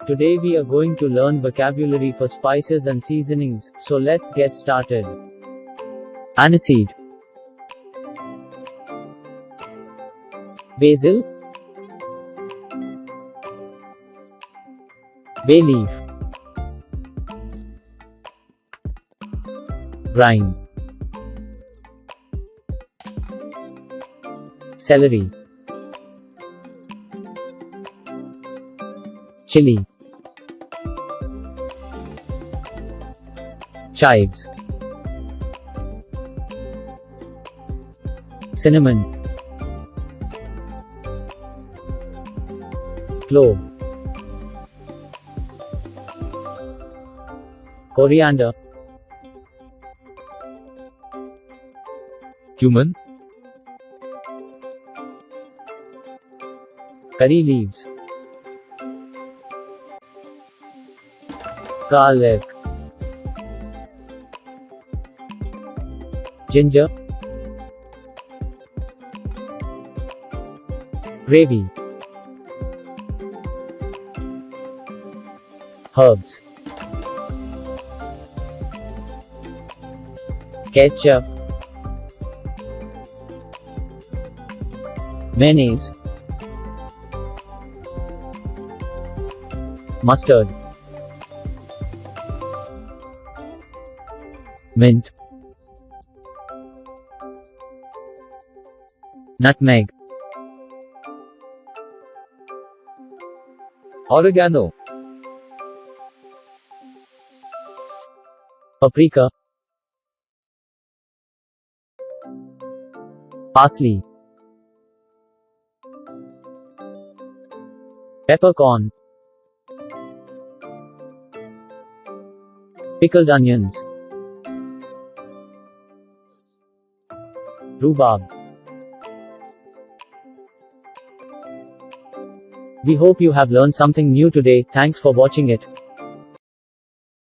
Today we are going to learn vocabulary for spices and seasonings, so let's get started. Aniseed, Basil, Bay leaf, Brine, Celery, Chilli, Chives, Cinnamon, Clove, Coriander, Cumin, Curry leaves, Garlic, Ginger, Gravy, Herbs, Ketchup, Mayonnaise, Mustard, Mint, Nutmeg, Oregano, Paprika, Parsley, Peppercorn, Pickled onions, Rhubarb. We hope you have learned something new today. Thanks for watching it.